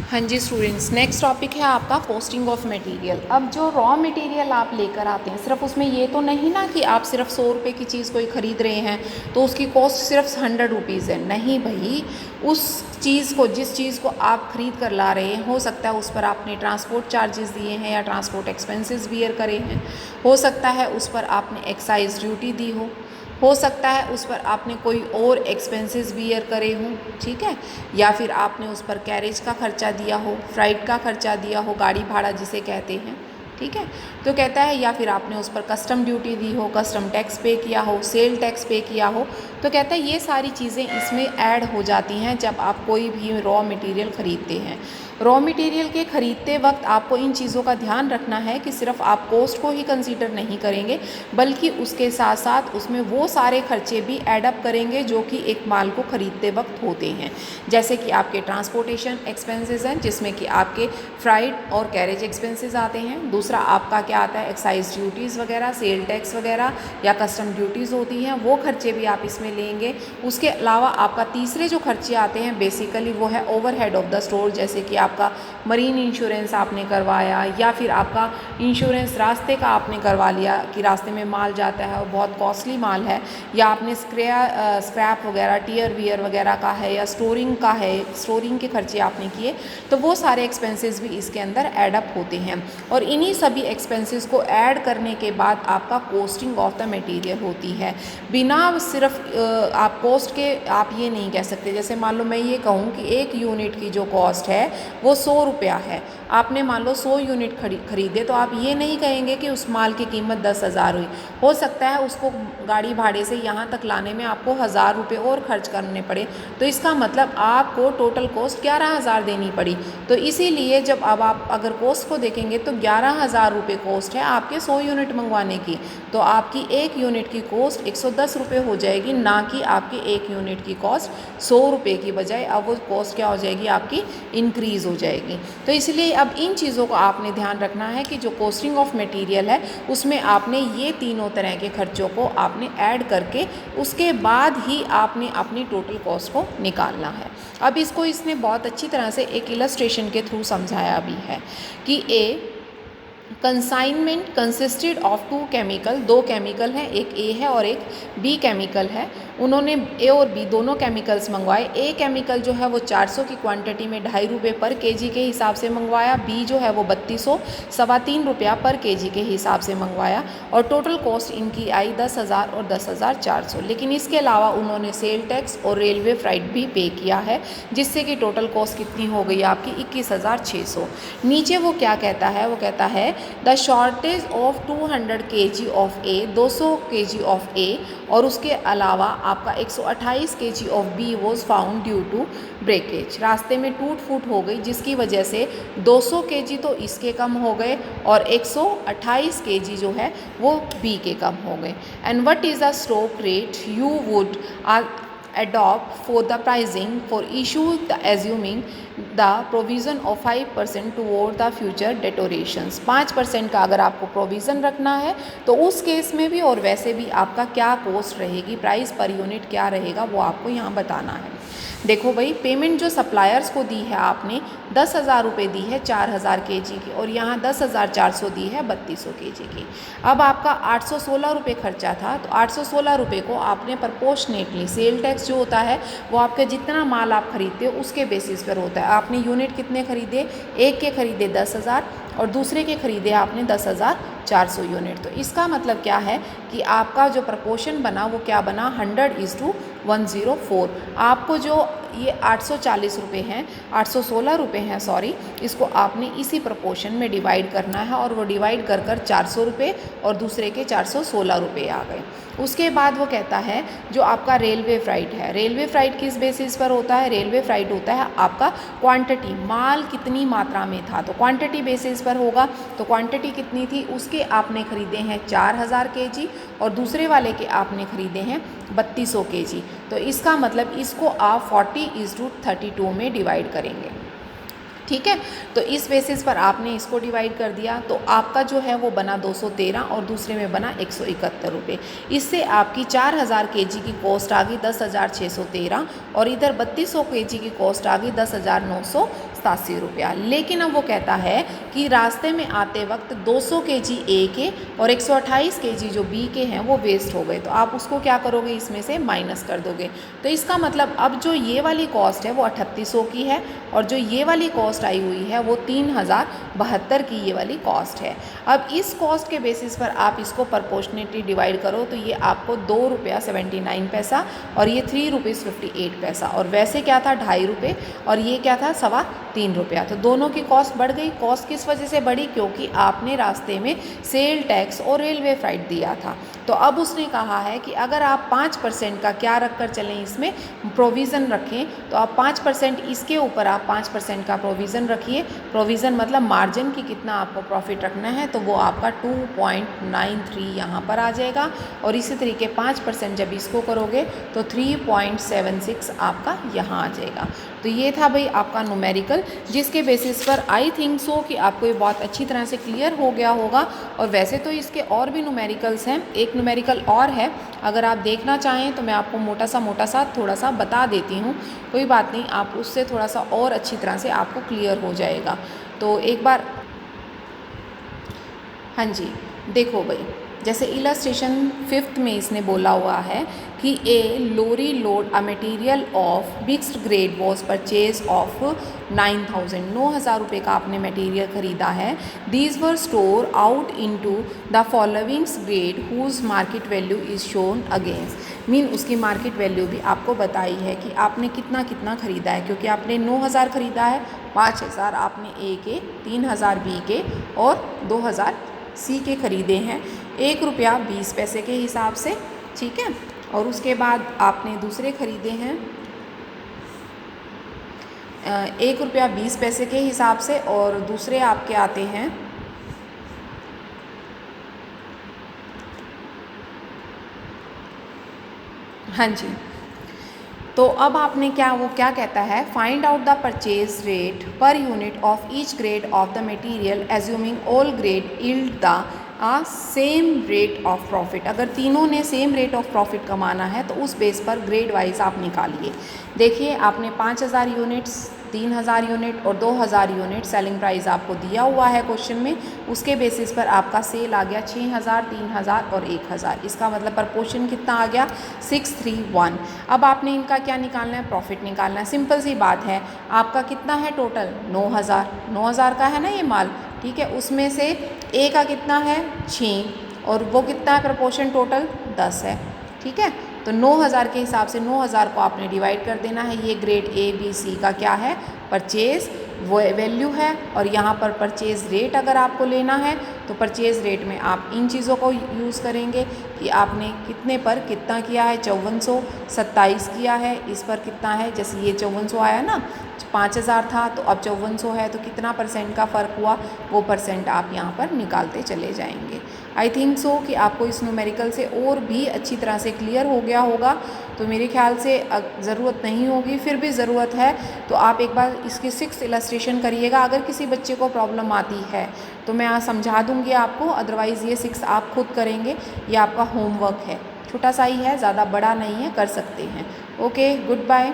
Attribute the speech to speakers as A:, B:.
A: हाँ जी students, next topic है आपका कॉस्टिंग ऑफ मटेरियल। अब जो रॉ मटेरियल आप लेकर आते हैं, सिर्फ उसमें ये तो नहीं ना कि आप सिर्फ 100 रुपये की चीज़ कोई ख़रीद रहे हैं तो उसकी कॉस्ट सिर्फ 100 रुपीज़ है। नहीं भाई, उस चीज़ को, जिस चीज़ को आप ख़रीद कर ला रहे हैं, हो सकता है उस पर आपने ट्रांसपोर्ट चार्जेस दिए हैं या ट्रांसपोर्ट एक्सपेंसेस बियर करे हैं, हो सकता है उस पर आपने एक्साइज ड्यूटी दी हो सकता है उस पर आपने कोई और एक्सपेंसेस बियर करे हों, ठीक है, या फिर आपने उस पर कैरेज का खर्चा दिया हो, फ्राइट का खर्चा दिया हो, गाड़ी भाड़ा जिसे कहते हैं, ठीक है। तो कहता है या फिर आपने उस पर कस्टम ड्यूटी दी हो, कस्टम टैक्स पे किया हो, सेल टैक्स पे किया हो। तो कहता है ये सारी चीज़ें इसमें ऐड हो जाती हैं जब आप कोई भी रॉ मटेरियल ख़रीदते हैं। रॉ मटेरियल के ख़रीदते वक्त आपको इन चीज़ों का ध्यान रखना है कि सिर्फ आप कॉस्ट को ही कंसीडर नहीं करेंगे, बल्कि उसके साथ साथ उसमें वो सारे खर्चे भी ऐडअप करेंगे जो कि एक माल को ख़रीदते वक्त होते हैं। जैसे कि आपके ट्रांसपोर्टेशन एक्सपेंसेस हैं, जिसमें कि आपके फ्राइट और कैरेज एक्सपेंसेस आते हैं। दूसरा आपका क्या आता है, एक्साइज ड्यूटीज़ वगैरह, सेल टैक्स वगैरह या कस्टम ड्यूटीज़ होती हैं, वो खर्चे भी आप इसमें लेंगे। उसके अलावा आपका तीसरे जो खर्चे आते हैं बेसिकली वो है ओवरहेड ऑफ द स्टोर, जैसे कि आपका मरीन इंश्योरेंस आपने करवाया या फिर आपका इंश्योरेंस रास्ते का आपने करवा लिया कि रास्ते में माल जाता है और बहुत कॉस्टली माल है, या आपने स्क्रैप वगैरह, टियर वियर वगैरह का है, या स्टोरिंग का है, स्टोरिंग के खर्चे आपने किए, तो वो सारे एक्सपेंसेस भी इसके अंदर ऐडअप होते हैं। और इन्हीं सभी एक्सपेंसेस को ऐड करने के बाद आपका कॉस्टिंग ऑफ द मटेरियल होती है। बिना सिर्फ आप कॉस्ट के आप ये नहीं कह सकते, जैसे मान लो मैं ये कहूँ कि एक यूनिट की जो कॉस्ट है वो 100 रुपया है, आपने मान लो 100 यूनिट खरीदे, तो आप ये नहीं कहेंगे कि उस माल की कीमत 10,000 हुई। हो सकता है उसको गाड़ी भाड़े से यहाँ तक लाने में आपको 1,000 रुपये और खर्च करने पड़े, तो इसका मतलब आपको टोटल कॉस्ट 11,000 देनी पड़ी। तो इसीलिए जब अब आप अगर कॉस्ट को देखेंगे तो 11,000 रुपये कॉस्ट है आपके 100 यूनिट मंगवाने की, तो आपकी एक यूनिट की कॉस्ट 110 रुपये हो जाएगी, ना कि आपकी एक यूनिट की कॉस्ट 100 रुपये की बजाय अब वो कॉस्ट क्या हो जाएगी, आपकी इंक्रीज़ हो जाएगी। तो इसलिए अब इन चीज़ों को आपने ध्यान रखना है कि जो कॉस्टिंग ऑफ मटेरियल है उसमें आपने ये तीनों तरह के खर्चों को आपने ऐड करके उसके बाद ही आपने अपनी टोटल कॉस्ट को निकालना है। अब इसको इसने बहुत अच्छी तरह से एक इलस्ट्रेशन के थ्रू समझाया भी है कि consignment consisted of 2 chemical, 2 chemical हैं, एक ए है और एक बी केमिकल है। उन्होंने ए और बी दोनों केमिकल्स मंगवाए। ए केमिकल जो है वो 400 की क्वांटिटी में 2.5 रुपये पर केजी के हिसाब से मंगवाया, बी जो है वो 3200 3.25 रुपया पर केजी के हिसाब से मंगवाया, और टोटल कॉस्ट इनकी आई 10,000 और 10,400। लेकिन इसके अलावा उन्होंने सेल टैक्स और रेलवे फ्राइट भी पे किया है, जिससे कि टोटल कॉस्ट कितनी हो गई आपकी 21,600। नीचे वो क्या कहता है, वो कहता है the shortage of 200 kg of A, 200 kg of A, और उसके अलावा आपका 128 kg of B was found due to breakage. रास्ते में टूट फूट हो गई जिसकी वजह से 200 kg तो इसके कम हो गए और 128 kg जो है वो बी के कम हो गए। And what is the stock rate you would adopt for the pricing for issue the assuming the provision of 5% toward the future deteriorations। 5% का अगर आपको प्रोविज़न रखना है तो उस केस में भी और वैसे भी आपका क्या कॉस्ट रहेगी, प्राइस पर यूनिट क्या रहेगा, वो आपको यहाँ बताना है। देखो भाई, पेमेंट जो सप्लायर्स को दी है आपने 10,000 रुपये दी है 4,000 kg की, और यहाँ 10,400 दी है 3200 kg की। अब आपका 816 रुपये खर्चा था, तो 816 रुपये को आपने प्रपोर्शनेटली, सेल टैक्स जो होता है वो आपके जितना माल आप खरीदते हो उसके बेसिस पर होता है। आपने यूनिट कितने खरीदे, एक के खरीदे 10,000 और दूसरे के खरीदे आपने 10,400 यूनिट। तो इसका मतलब क्या है कि आपका जो प्रपोर्शन बना वो क्या बना, 100:104। आपको जो ये 840 रुपये हैं, 816 रुपये हैं सॉरी, इसको आपने इसी प्रपोर्शन में डिवाइड करना है, और वो डिवाइड कर 400 रुपये और दूसरे के 416 रुपये आ गए। उसके बाद वो कहता है जो आपका रेलवे फ्राइट है, रेलवे फ्राइट किस बेसिस पर होता है, रेलवे फ्राइट होता है आपका क्वांटिटी, माल कितनी मात्रा में था, तो क्वांटिटी बेसिस पर होगा। तो क्वांटिटी कितनी थी, उसके आपने ख़रीदे हैं 4,000 kg और दूसरे वाले के आपने ख़रीदे हैं 3200 kg। तो इसका मतलब इसको आप 40:32 में डिवाइड करेंगे, ठीक है। तो इस बेसिस पर आपने इसको डिवाइड कर दिया, तो आपका जो है वो बना 213 और दूसरे में बना 171 रुपये। इससे आपकी 4,000 kg की कॉस्ट आ गई 10,613 और इधर 3200 kg की कॉस्ट आ गई 10,900 87 रुपया। लेकिन अब वो कहता है कि रास्ते में आते वक्त 200 केजी ए के और 128 केजी जो बी के हैं वो वेस्ट हो गए, तो आप उसको क्या करोगे, इसमें से माइनस कर दोगे। तो इसका मतलब अब जो ये वाली कॉस्ट है वो 3800 की है और जो ये वाली कॉस्ट आई हुई है वो 3072 की ये वाली कॉस्ट है। अब इस कॉस्ट के बेसिस पर आप इसको प्रपोर्शनेटली डिवाइड करो तो ये आपको 2 रुपया 79 पैसा और ये 3 रुपीज़ 58 पैसा, और वैसे क्या था 2.5 रुपये और ये क्या था 3.25 रुपया। तो दोनों की कॉस्ट बढ़ गई। कॉस्ट किस वजह से बढ़ी, क्योंकि आपने रास्ते में सेल टैक्स और रेलवे फ्राइट दिया था। तो अब उसने कहा है कि अगर आप 5% का क्या रख कर चलें, इसमें प्रोविज़न रखें, तो आप 5% इसके ऊपर आप 5% का प्रोविज़न रखिए। प्रोविज़न मतलब मार्जिन की कितना आपको प्रॉफिट रखना है, तो वो आपका 2.93 यहाँ पर आ जाएगा। और इसी तरीके 5% जब इसको करोगे तो 3.76 आपका यहाँ आ जाएगा। तो ये था भाई आपका न्यूमेरिकल, जिसके बेसिस पर आई थिंक सो कि आपको ये बहुत अच्छी तरह से क्लियर हो गया होगा। और वैसे तो इसके और भी न्यूमेरिकल्स हैं, एक न्यूमेरिकल और है, अगर आप देखना चाहें तो मैं आपको मोटा सा थोड़ा सा बता देती हूँ, कोई बात नहीं, आप उससे थोड़ा सा और अच्छी तरह से आपको क्लियर हो जाएगा। तो एक बार, हाँ जी, देखो भाई, जैसे इलस्ट्रेशन 5th में इसने बोला हुआ है कि a lorry load a material of mixed grade was purchase of 9,000 रुपये का आपने मटेरियल ख़रीदा है। These were store out into the followings grade whose market value is shown against, mean उसकी मार्केट वैल्यू भी आपको बताई है कि आपने कितना कितना ख़रीदा है, क्योंकि आपने 9,000 ख़रीदा है, 5,000 आपने ए के, 3,000 बी के और 2,000 सी के ख़रीदे हैं, 1 रुपया 20 पैसे के हिसाब से, ठीक है। और उसके बाद आपने दूसरे ख़रीदे हैं 1 रुपया 20 पैसे के हिसाब से, और दूसरे आपके आते हैं हाँ जी। तो अब आपने क्या, वो क्या कहता है, find out the purchase rate per unit of each grade of the material assuming all grade yield the same rate of profit. अगर तीनों ने सेम रेट ऑफ प्रॉफिट कमाना है तो उस बेस पर ग्रेड वाइज आप निकालिए। देखिए आपने 5,000 यूनिट्स, 3,000 यूनिट और 2,000 यूनिट सेलिंग प्राइस आपको दिया हुआ है क्वेश्चन में, उसके बेसिस पर आपका सेल आ गया 6,000, 3,000 और 1,000। इसका मतलब प्रपोर्शन कितना आ गया, 631। अब आपने इनका क्या निकालना है, प्रॉफिट निकालना है। सिंपल सी बात है, आपका कितना है टोटल, 9,000 का है ना ये माल, ठीक है। उसमें से ए का कितना है 6 और वो कितना है प्रपोर्शन टोटल 10 है, ठीक है। तो 9,000 के हिसाब से 9,000 को आपने डिवाइड कर देना है। ये ग्रेड ए बी सी का क्या है, परचेज़ वो वैल्यू है। और यहाँ पर परचेज़ रेट अगर आपको लेना है तो परचेज़ रेट में आप इन चीज़ों को यूज़ करेंगे कि आपने कितने पर कितना किया है, 5427 किया है, इस पर कितना है, जैसे ये 5400 आया ना, 5,000 था तो अब 5400 है, तो कितना परसेंट का फ़र्क हुआ, वो परसेंट आप यहाँ पर निकालते चले जाएंगे। आई थिंक सो कि आपको इस न्यूमेरिकल से और भी अच्छी तरह से क्लियर हो गया होगा। तो मेरे ख्याल से ज़रूरत नहीं होगी, फिर भी ज़रूरत है तो आप एक बार इसकी 6th इलस्ट्रेशन करिएगा। अगर किसी बच्चे को प्रॉब्लम आती है तो मैं समझा दूँगी आपको, अदरवाइज़ ये 6 आप खुद करेंगे, ये आपका होमवर्क है, छोटा सा ही है, ज़्यादा बड़ा नहीं है, कर सकते हैं। Okay, good bye.